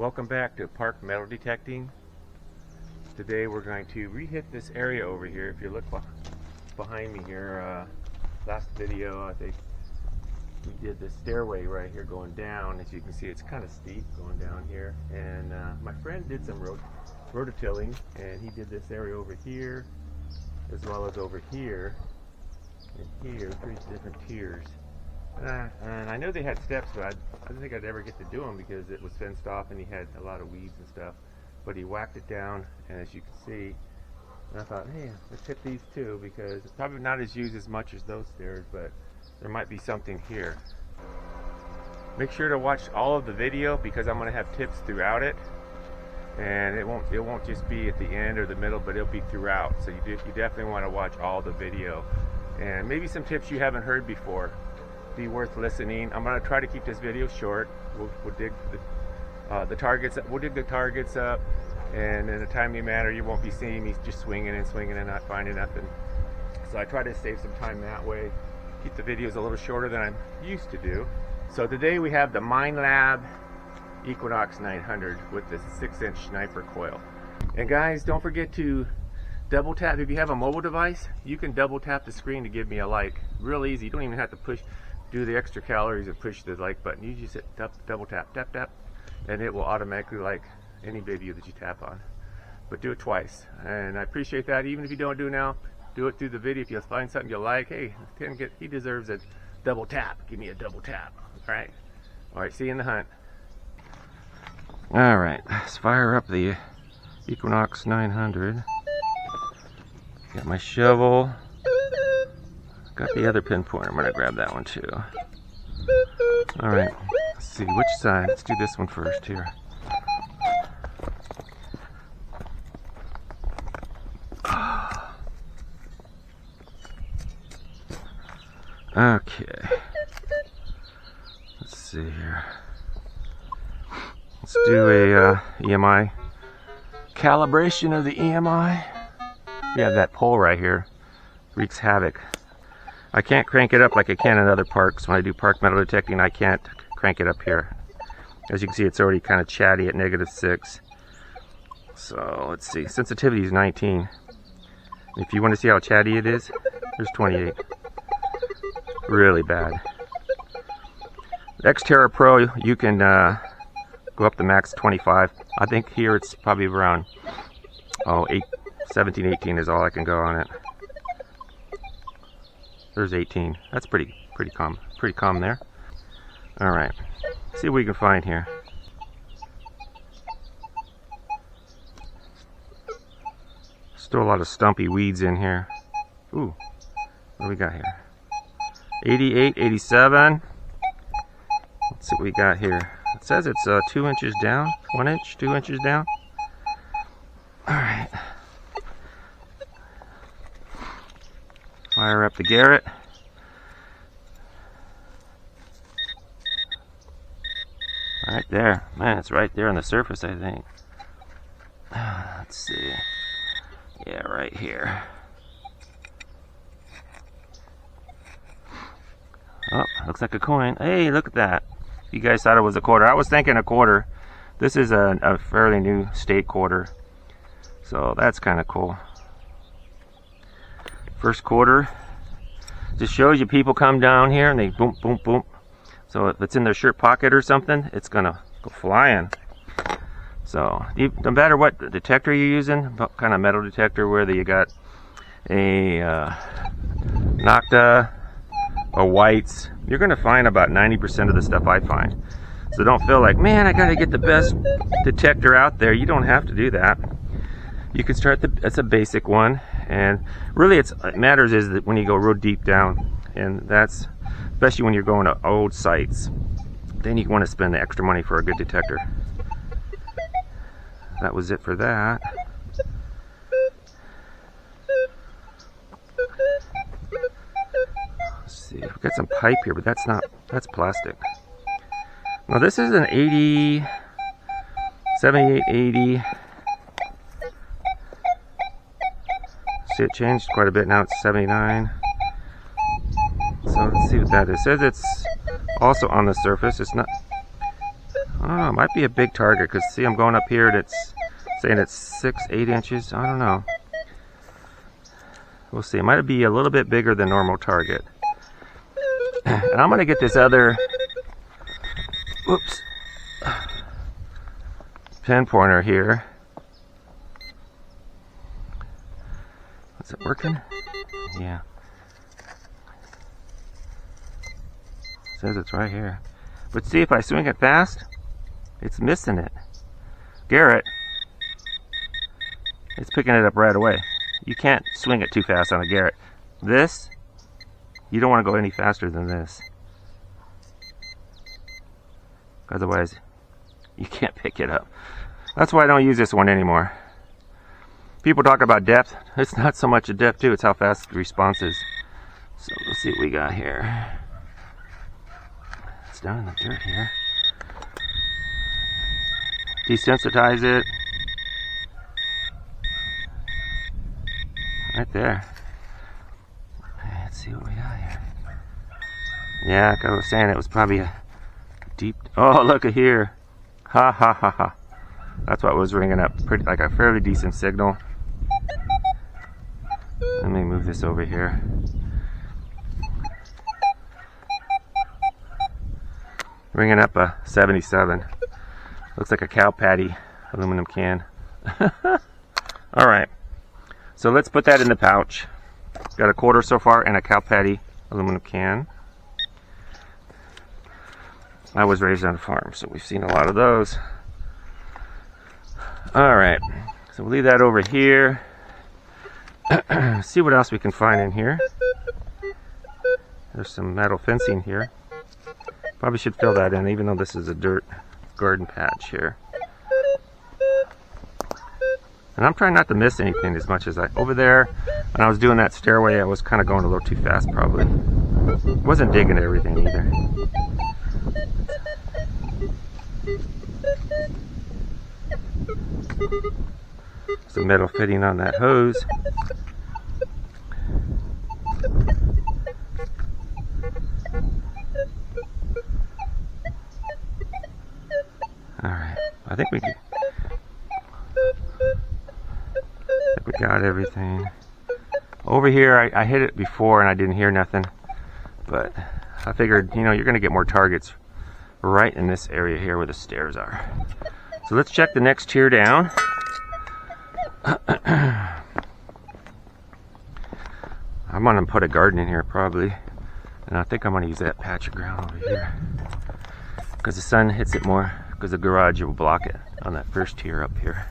Welcome back to Park Metal Detecting. Today we're going to re-hit this area over here. If you look behind me here, last video I think we did this stairway right here going down. As you can see, it's kind of steep going down here, and my friend did some rototilling, and he did this area over here as well as over here and here, 3 different tiers. And I know they had steps, but I didn't think I'd ever get to do them because it was fenced off and he had a lot of weeds and stuff. But he whacked it down, and as you can see, and I thought, hey, let's hit these too, because it's probably not as used as much as those stairs, but there might be something here. Make sure to watch all of the video because I'm going to have tips throughout it, and it won't just be at the end or the middle, but it'll be throughout. So you definitely want to watch all the video, and maybe some tips you haven't heard before. Be worth listening. I'm going to try to keep this video short. We'll dig the targets. We'll dig the targets up, and in a timely manner. You won't be seeing me just swinging and not finding nothing. So I try to save some time that way. Keep the videos a little shorter than I'm used to do. So today we have the Minelab Equinox 900 with this 6-inch sniper coil. And guys, don't forget to double tap. If you have a mobile device, you can double tap the screen to give me a like. Real easy. You don't even have to do the extra calories and push the like button. You just hit double tap, and it will automatically like any video that you tap on. But do it twice, and I appreciate that. Even if you don't do it now, do it through the video. If you find something you like, hey, he deserves a double tap. Give me a double tap. All right. See you in the hunt. All right, let's fire up the Equinox 900. Got my shovel. Got the other pinpoint. I'm gonna grab that one too. All right, let's see which side. Let's do this one first here. Okay. Let's see here. Let's do a EMI calibration of the EMI. We have that pole right here. Wreaks havoc. I can't crank it up like I can in other parks. When I do park metal detecting, I can't crank it up here. As you can see, it's already kind of chatty at -6. So let's see. Sensitivity is 19. If you want to see how chatty it is, there's 28. Really bad. The x-terra Pro, you can go up to max 25. I think here it's probably around 17, 18 is all I can go on it. There's 18. That's pretty calm there. All right, see what we can find here. Still a lot of stumpy weeds in here. Ooh, what do we got here? 88, 87. Let's see what we got here. It says it's 2 inches down, 1 inch, 2 inches down. All right. Fire up the Garrett. Right there. Man, it's right there on the surface, I think. Let's see. Yeah, right here. Oh, looks like a coin. Hey, look at that. You guys thought it was a quarter. I was thinking a quarter. This is a fairly new state quarter. So that's kind of cool. First quarter. Just shows you people come down here and they boom, boom, boom. So if it's in their shirt pocket or something, it's gonna go flying. So no matter what detector you're using, what kind of metal detector, whether you got a Nocta or whites, you're gonna find about 90% of the stuff I find. So don't feel like, man, I gotta get the best detector out there. You don't have to do that. You can start that's a basic one, and really it matters is that when you go real deep down, and that's especially when you're going to old sites, then you want to spend the extra money for a good detector. That was it for that. Let's see, we've got some pipe here, but that's plastic. Now this is an 80, 78, 80. See, it changed quite a bit. Now it's 79. So let's see what that is. It says it's also on the surface. It's not. I don't know, it might be a big target, because see, I'm going up here and it's saying it's 6-8 inches. I don't know. We'll see. It might be a little bit bigger than normal target. And I'm going to get this other, whoops, pin pointer here. Is it working? Yeah. It says it's right here. But see, if I swing it fast, it's missing it. Garrett, it's picking it up right away. You can't swing it too fast on a Garrett. This, you don't want to go any faster than this. Otherwise, you can't pick it up. That's why I don't use this one anymore. People talk about depth. It's not so much a depth too, it's how fast the response is. So let's see what we got here. It's down in the dirt here. Desensitize it. Right there. Let's see what we got here. Yeah, like I was saying, it was probably a deep... Oh, look at here. Ha ha ha ha. That's what was ringing up. Pretty, like a fairly decent signal. Let me move this over here. Ringing up a 77. Looks like a cow patty aluminum can. Alright. So let's put that in the pouch. Got a quarter so far and a cow patty aluminum can. I was raised on a farm, so we've seen a lot of those. Alright. So we'll leave that over here. See what else we can find in here. There's some metal fencing here. Probably should fill that in, even though this is a dirt garden patch here. And I'm trying not to miss anything as much as over there, when I was doing that stairway, I was kind of going a little too fast probably. Wasn't digging everything either. Some metal fitting on that hose. Alright, I think we got everything. Over here, I hit it before and I didn't hear nothing, but I figured, you know, you're going to get more targets right in this area here where the stairs are. So let's check the next tier down. I'm going to put a garden in here probably, and I think I'm going to use that patch of ground over here because the sun hits it more, because the garage will block it on that first tier up here.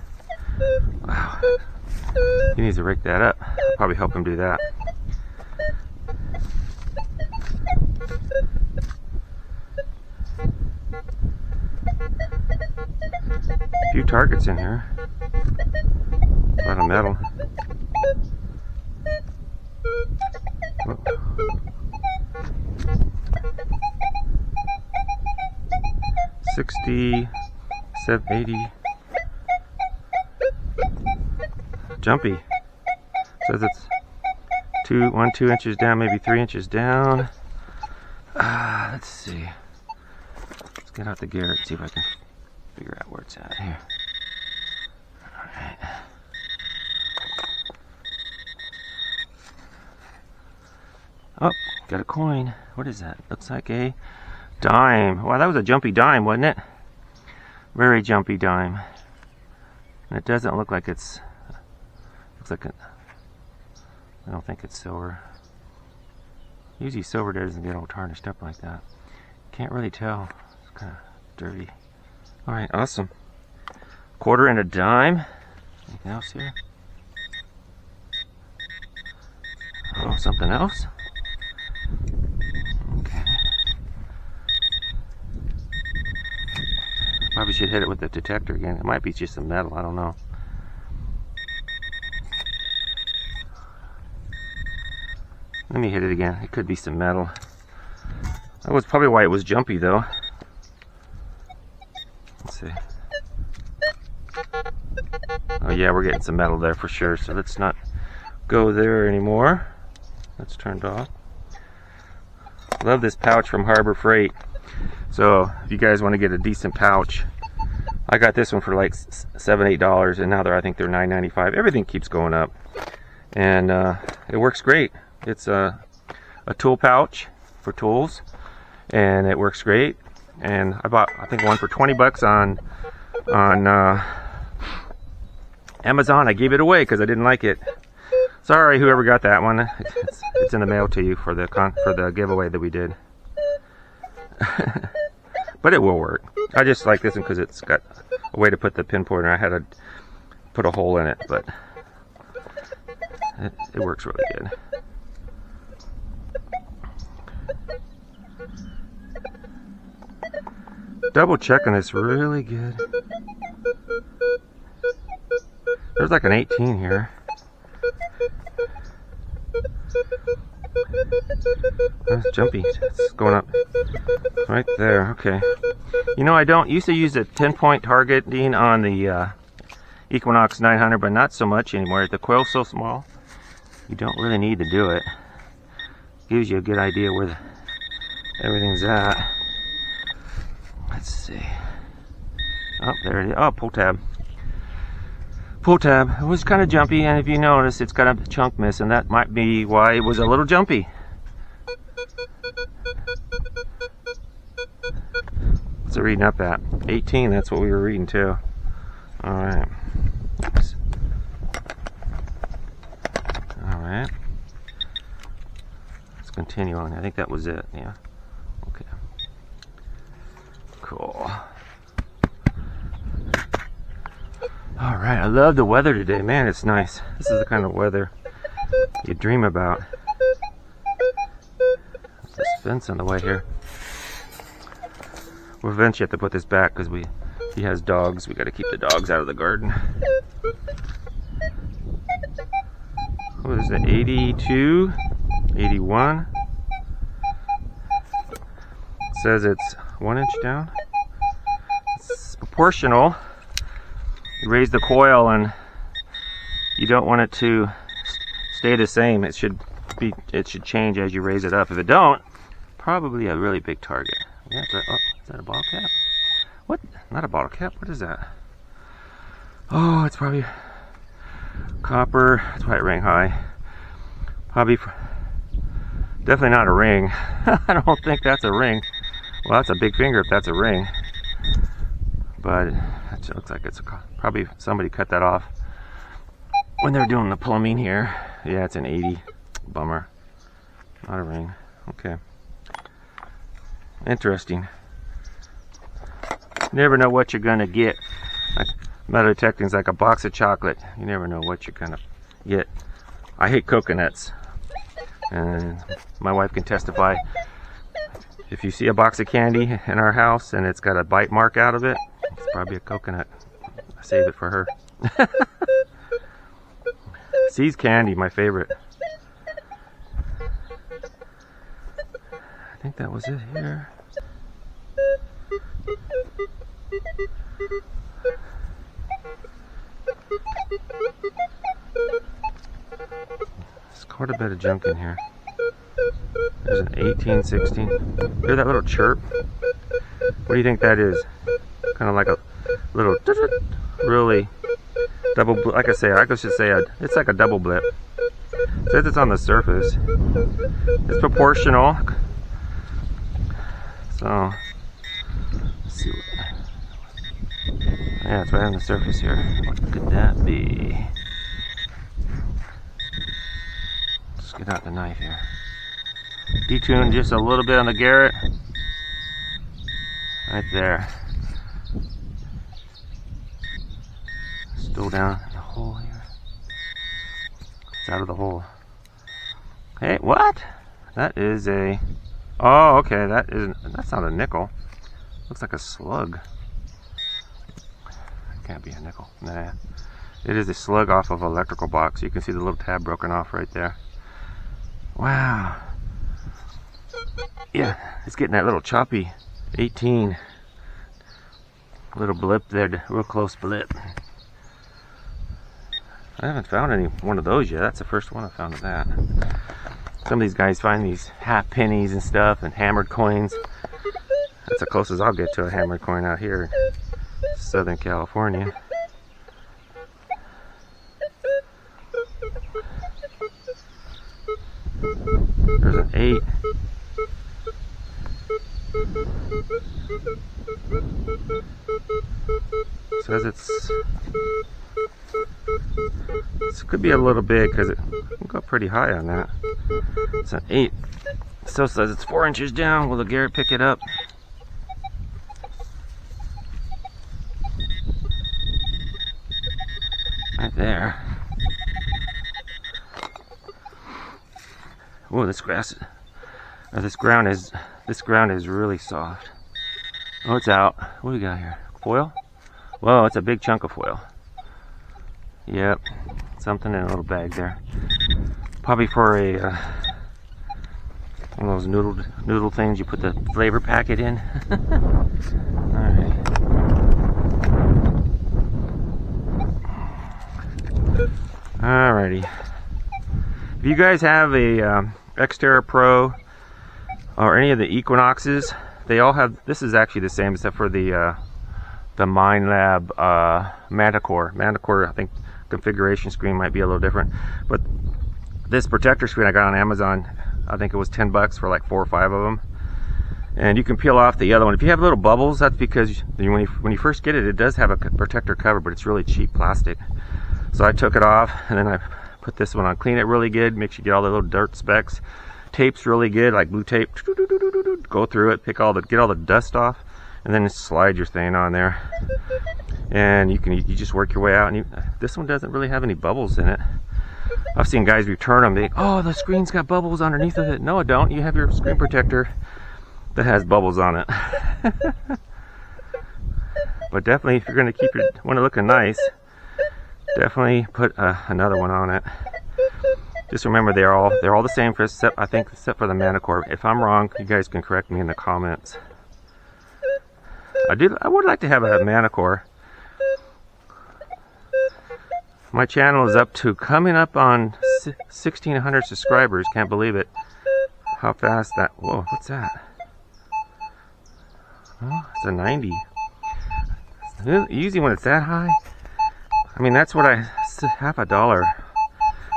Wow. He needs to rake that up. Probably help him do that. A few targets in here. A lot of metal. Whoa. 60, 80. Jumpy. Says it's 2 inches down, maybe 3 inches down. Let's see. Let's get out the Garrett, see if I can figure out where it's at here. Alright. Oh, got a coin. What is that? Looks like a dime. Wow, that was a jumpy dime, wasn't it? Very jumpy dime. And it doesn't look like it's... Looks like it... I don't think it's silver. Usually silver doesn't get all tarnished up like that. Can't really tell. It's kind of dirty. Alright, awesome. Quarter and a dime. Anything else here? Oh, something else? Okay. Probably should hit it with the detector again. It might be just some metal, I don't know. Let me hit it again. It could be some metal. That was probably why it was jumpy though. Let's see. Oh yeah, we're getting some metal there for sure, so let's not go there anymore. That's turned off. Love this pouch from Harbor Freight. So if you guys want to get a decent pouch, I got this one for like $7-8, and now I think they're $9.95. Everything keeps going up, and it works great. It's a tool pouch for tools, and it works great. And I bought, I think, one for 20 bucks on Amazon. I gave it away because I didn't like it. Sorry, whoever got that one. It's in the mail to you for the giveaway that we did. But it will work. I just like this one because it's got a way to put the pin pointer. I had to put a hole in it, but it works really good. Double checking this really good. There's like an 18 here. That's jumpy. It's going up right there. Okay. You know, I don't used to use a 10-point targeting on the Equinox 900, but not so much anymore. The coil's so small, you don't really need to do it. Gives you a good idea where everything's at. Let's see. Oh, there it is. Oh, pull tab. Pull tab. It was kind of jumpy, and if you notice, it's got a chunk missing. That might be why it was a little jumpy. What's it reading up at? 18, that's what we were reading too. Alright. Alright. Let's continue on. I think that was it, yeah. Okay. Cool. Alright, I love the weather today. Man, it's nice. This is the kind of weather you dream about. There's this fence on the way here. We'll eventually have to put this back because he has dogs. We got to keep the dogs out of the garden. What is it? 82, 81. It says it's 1 inch down. It's proportional. You raise the coil and you don't want it to stay the same. It should change as you raise it up. If it don't, probably a really big target. Yeah, oh, is that a bottle cap? What? Not a bottle cap. What is that? Oh, it's probably copper. That's why it rang high. Probably, definitely not a ring. I don't think that's a ring. Well, that's a big finger if that's a ring. But it looks like it's probably somebody cut that off when they're doing the plumbing here. Yeah, it's an 80. Bummer. Not a ring. Okay. Interesting. You never know what you're gonna get. Like, metal detecting is like a box of chocolate. You never know what you're gonna get. I hate coconuts, and my wife can testify. If you see a box of candy in our house and it's got a bite mark out of it, it's probably a coconut. I save it for her. See's candy, my favorite. I think that was it here. There's quite a bit of junk in here. There's an 18, 16. Hear that little chirp? What do you think that is? Kind of like a little, really double, like I say, I should say it's like a double blip. It says it's on the surface. It's proportional. So, let's see what, yeah, it's right on the surface here. What could that be? Let's get out the knife here. Detune just a little bit on the Garrett. Right there. Still down in the hole here. It's out of the hole. Hey, what? That is a... Oh, okay, that's not a nickel. Looks like a slug. Can't be a nickel. Nah. It is a slug off of an electrical box. You can see the little tab broken off right there. Wow. Yeah, it's getting that little choppy 18. Little blip there, real close blip. I haven't found any one of those yet. That's the first one I found of that. Some of these guys find these half pennies and stuff and hammered coins. That's the closest I'll get to a hammer coin out here in Southern California. There's an 8. Says this could be a little big because it can go pretty high on that. It's an 8. Still says it's 4 inches down. Will the Garrett pick it up? Right there. Oh, this ground is really soft. Oh, it's out. What do we got here? Foil? Whoa, it's a big chunk of foil. Yep, something in a little bag there. Probably for a one of those noodle things you put the flavor packet in. Alright. Alrighty. If you guys have a x-terra Pro or any of the Equinoxes, they all have. This is actually the same except for the Minelab Manticore. Manticore, I think configuration screen might be a little different, but this protector screen I got on Amazon, I think it was 10 bucks for like 4 or 5 of them, and you can peel off the other one. If you have little bubbles, that's because when you first get it, it does have a protector cover, but it's really cheap plastic. So I took it off and then I put this one on. Clean it really good, make sure you get all the little dirt specks. Tape's really good, like blue tape. Go through it, get all the dust off, and then just slide your thing on there. And you just work your way out. And this one doesn't really have any bubbles in it. I've seen guys return them. They think, oh, the screen's got bubbles underneath of it. No, it don't. You have your screen protector that has bubbles on it. But definitely, if you're going to keep your one looking nice, definitely put another one on it. Just remember, they're all the same except for the Manticore. If I'm wrong, you guys can correct me in the comments. I would like to have a Manticore. My channel is coming up on 1,600 subscribers. Can't believe it. How fast that. Whoa, what's that? Oh, it's a 90. Usually when it's that high, I mean, that's what half a dollar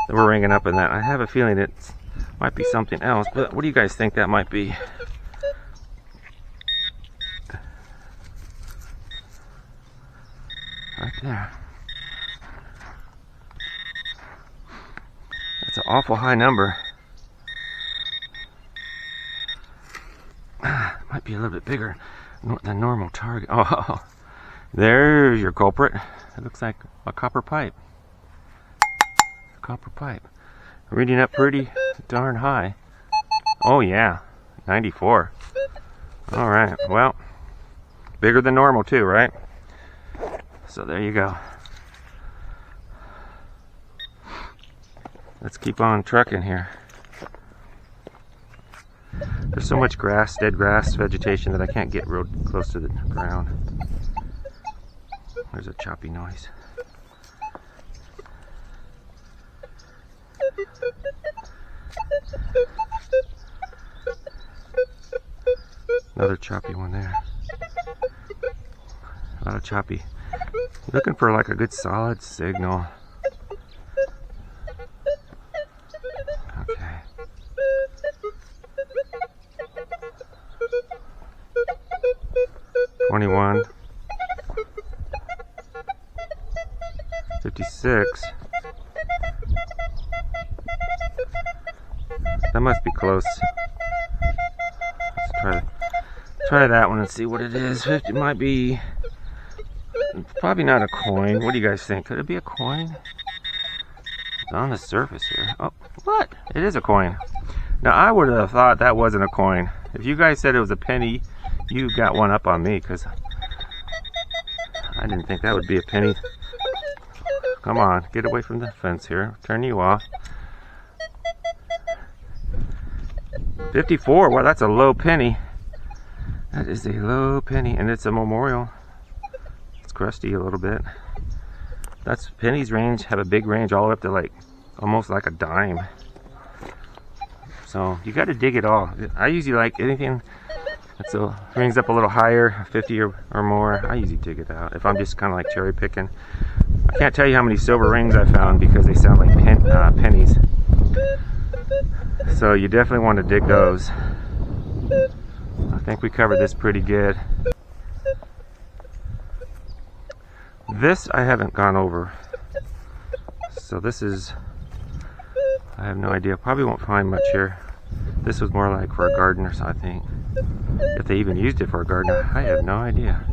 that we're ringing up in that. I have a feeling it might be something else, but what do you guys think that might be? Right there. That's an awful high number. Might be a little bit bigger than normal target. Oh, there's your culprit. It looks like a copper pipe. Copper pipe. Reading up pretty darn high. Oh yeah, 94. All right, well, bigger than normal too, right? So there you go. Let's keep on trucking here. There's so much grass, dead grass, vegetation that I can't get real close to the ground. There's a choppy noise. Another choppy one there. A lot of choppy. Looking for like a good solid signal. Okay. $21. 56. That must be close. Let's try that one and see what it is. It might be, probably not a coin. What do you guys think? Could it be a coin? It's on the surface here. Oh, what? It is a coin. Now I would have thought that wasn't a coin. If you guys said it was a penny, you got one up on me, because I didn't think that would be a penny. Come on, get away from the fence here. Turn you off. 54. Well, that's a low penny. That is a low penny, and it's a memorial. It's crusty a little bit. That's pennies range, have a big range all the way up to like almost like a dime. So you got to dig it all. I usually like anything it rings up a little higher, 50 or more. I usually dig it out if I'm just kind of like cherry picking. I can't tell you how many silver rings I found because they sound like pennies. So you definitely want to dig those. I think we covered this pretty good. This I haven't gone over. So this is, I have no idea. Probably won't find much here. This was more like for a garden or something, I think. If they even used it for a garden, I have no idea.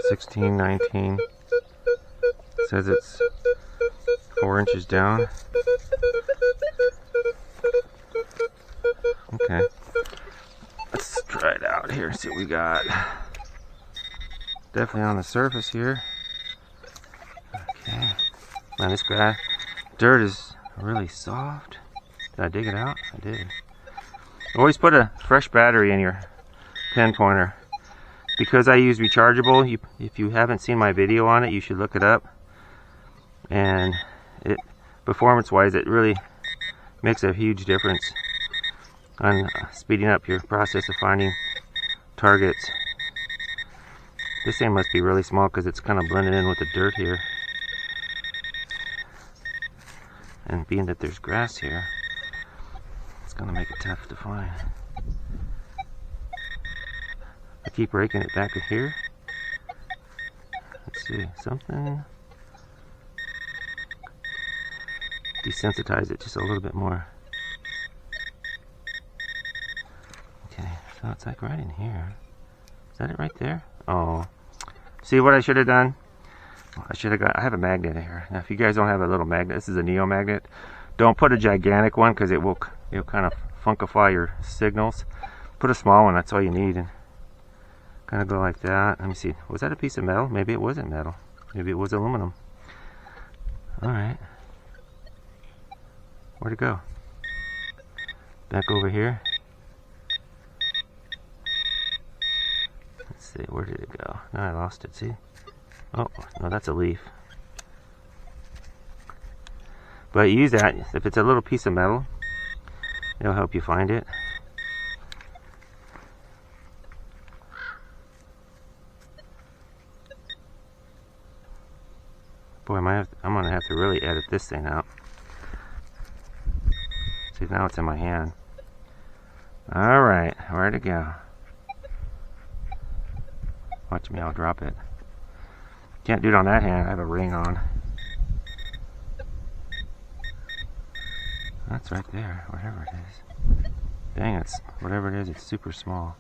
$16, $19. Says it's 4 inches down. Okay. Let's try it out here and see what we got. Definitely on the surface here. Okay. Man, this dirt is really soft. Did I dig it out? I did. Always put a fresh battery in your pen pointer. Because I use rechargeable, if you haven't seen my video on it, you should look it up. And performance-wise, it really makes a huge difference on speeding up your process of finding targets. This thing must be really small because it's kind of blended in with the dirt here. And being that there's grass here, it's going to make it tough to find. I keep raking it back here. Let's see, something. Desensitize it just a little bit more. Okay, so it's like right in here. Is that it right there? Oh, see what I should have done? I have a magnet here. Now, if you guys don't have a little magnet, this is a neo magnet. Don't put a gigantic one because it'll kind of funkify your signals. Put a small one. That's all you need. And kind of go like that. Let me see. Was that a piece of metal? Maybe it wasn't metal. Maybe it was aluminum. Alright. Where'd it go? Back over here. Let's see. Where did it go? No, I lost it. See? Oh, no, that's a leaf. But use that. If it's a little piece of metal, it'll help you find it. Boy, I'm going to have to really edit this thing out. See, now it's in my hand. Alright, where'd it go? Watch me, I'll drop it. Can't do it on that hand, I have a ring on. That's right there, whatever it is. Dang, it's whatever it is, it's super small.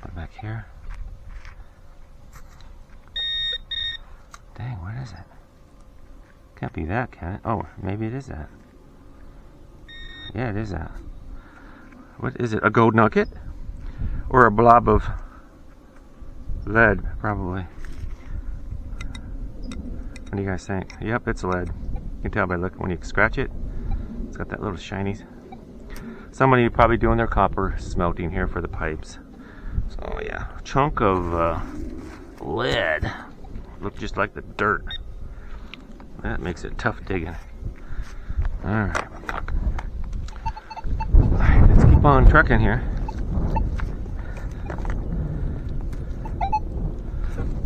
Put it back here. Dang, what is it? Can't be that, can it? Oh, maybe it is that. Yeah, it is that. What is it? A gold nugget? Or a blob of lead, probably. What do you guys think? Yep, it's lead. You can tell by looking when you scratch it. It's got that little shiny. Somebody probably doing their copper smelting here for the pipes. So yeah, a chunk of lead. Look just like the dirt. That makes it tough digging. Alright, let's keep on trucking here.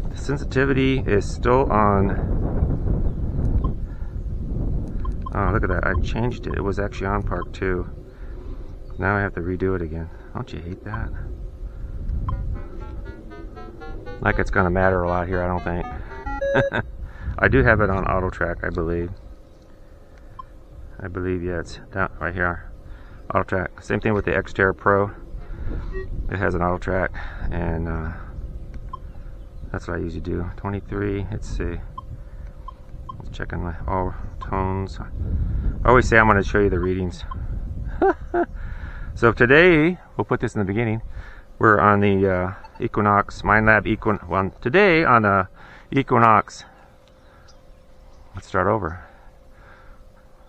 The sensitivity is still on. Oh, look at that. I changed it. It was actually on Park 2. Now I have to redo it again. Don't you hate that? Like it's going to matter a lot here, I don't think. I do have it on auto track, I believe. Yeah, it's down right here. Auto track. Same thing with the X-Terra Pro. It has an auto track, and that's what I usually do. 23. Let's see. Let's check on my all tones. I always say I'm going to show you the readings. So today, we'll put this in the beginning. We're on the Equinox, Minelab Equinox. Well, today on Equinox. Let's start over.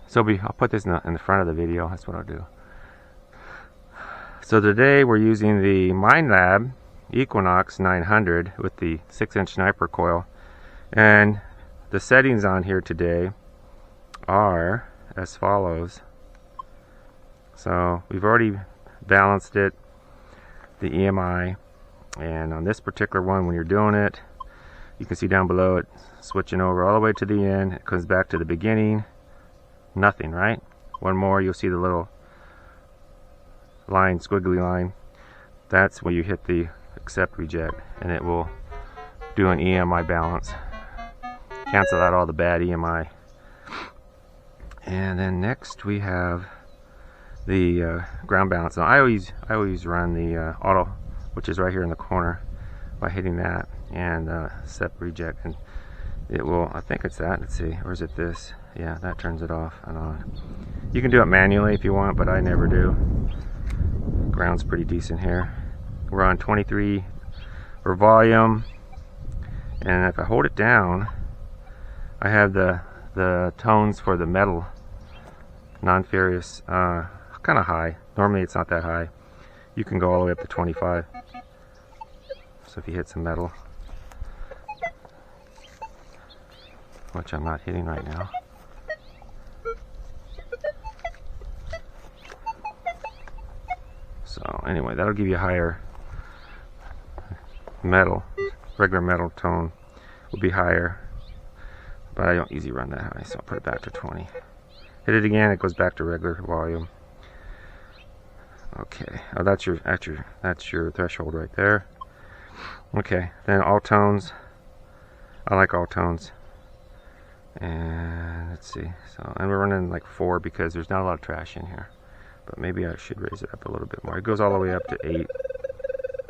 So I'll put this in the front of the video. That's what I'll do. So today we're using the Minelab Equinox 900 with the 6-inch sniper coil, and the settings on here today are as follows. So we've already balanced it, the EMI, and on this particular one, when you're doing it, you can see down below it switching over all the way to the end. It comes back to the beginning, nothing, right? One more, you'll see the little line, squiggly line. That's when you hit the accept reject, and it will do an EMI balance, cancel out all the bad EMI. And then next we have the ground balance. Now I always run the auto, which is right here in the corner, by hitting that and accept reject, and it will, I think it's that, let's see, or is it this? Yeah, that turns it off and on. You can do it manually if you want, but I never do. Ground's pretty decent here. We're on 23 for volume, and if I hold it down, I have the tones for the metal, non-ferrous, kind of high. Normally it's not that high. You can go all the way up to 25. So if you hit some metal, which I'm not hitting right now. So anyway, that'll give you a higher metal, regular metal tone will be higher, but I don't usually run that high, so I'll put it back to 20. Hit it again, it goes back to regular volume. Okay, oh, that's your threshold right there. Okay, then all tones. I like all tones. And let's see. So, and we're running like 4 because there's not a lot of trash in here. But maybe I should raise it up a little bit more. It goes all the way up to 8.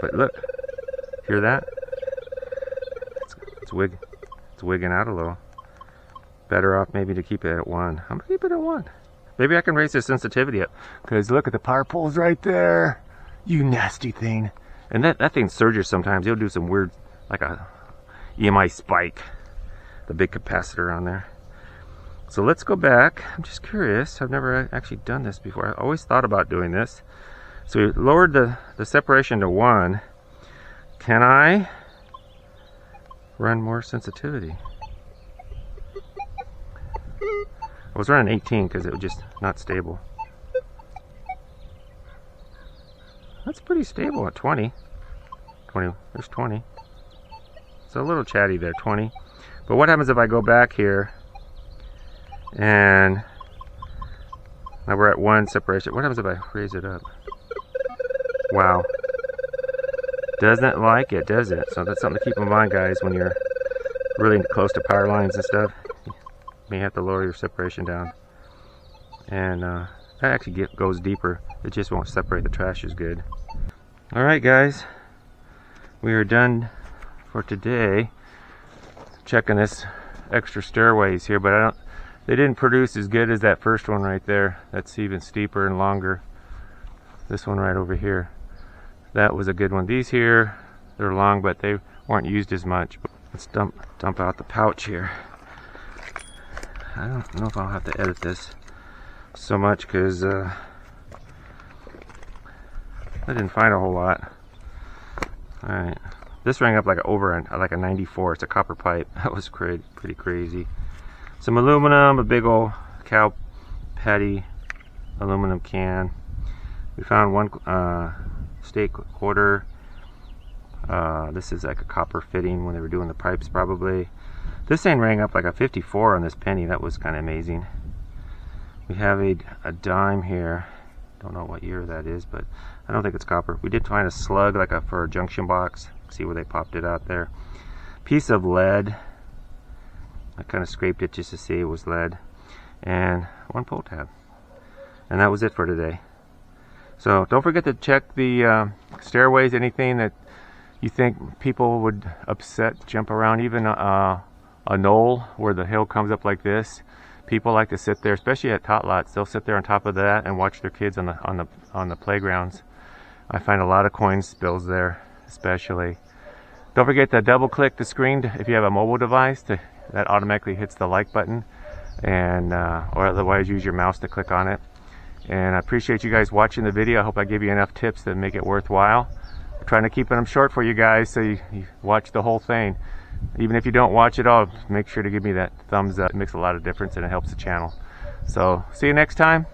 But look, hear that? It's wigging out a little. Better off maybe to keep it at 1. I'm gonna keep it at 1. Maybe I can raise the sensitivity up, because look at the power poles right there. You nasty thing. And that thing surges sometimes. It'll do some weird, like a EMI spike. The big capacitor on there. So let's go back. I'm just curious. I've never actually done this before. I always thought about doing this. So we lowered the separation to 1. Can I run more sensitivity? I was running 18 because it was just not stable. That's pretty stable at 20. 20. There's 20. It's a little chatty there, 20. But what happens if I go back here and now we're at 1 separation? What happens if I raise it up? Wow. Doesn't like it, does it? So that's something to keep in mind, guys, when you're really close to power lines and stuff. You may have to lower your separation down. And that actually goes deeper. It just won't separate the trash as good. Alright guys, we are done for today. Checking this extra stairways here, but they didn't produce as good as that first one right there. That's even steeper and longer. This one right over here, that was a good one. These here, they're long, but they weren't used as much. Let's dump out the pouch here. I don't know if I'll have to edit this so much because I didn't find a whole lot. Alright, this rang up like a 94. It's a copper pipe. That was pretty crazy. Some aluminum, a big old cow patty aluminum can. We found one steak quarter. This is like a copper fitting when they were doing the pipes probably. This thing rang up like a 54 on this penny. That was kind of amazing. We have a dime here. Don't know what year that is, but I don't think it's copper. We did find a slug for a junction box. See where they popped it out there. Piece of lead. I kind of scraped it just to see it was lead. And one pull tab. And that was it for today. So don't forget to check the stairways. Anything that you think people would upset, jump around, even a knoll where the hill comes up like this. People like to sit there, especially at tot lots. They'll sit there on top of that and watch their kids on the playgrounds. I find a lot of coin spills there, especially. Don't forget to double click the screen if you have a mobile device. That automatically hits the like button, and or otherwise use your mouse to click on it. And I appreciate you guys watching the video. I hope I gave you enough tips to make it worthwhile. I'm trying to keep them short for you guys so you watch the whole thing. Even if you don't watch it all, make sure to give me that thumbs up. It makes a lot of difference and it helps the channel. So see you next time.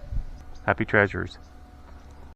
Happy treasures.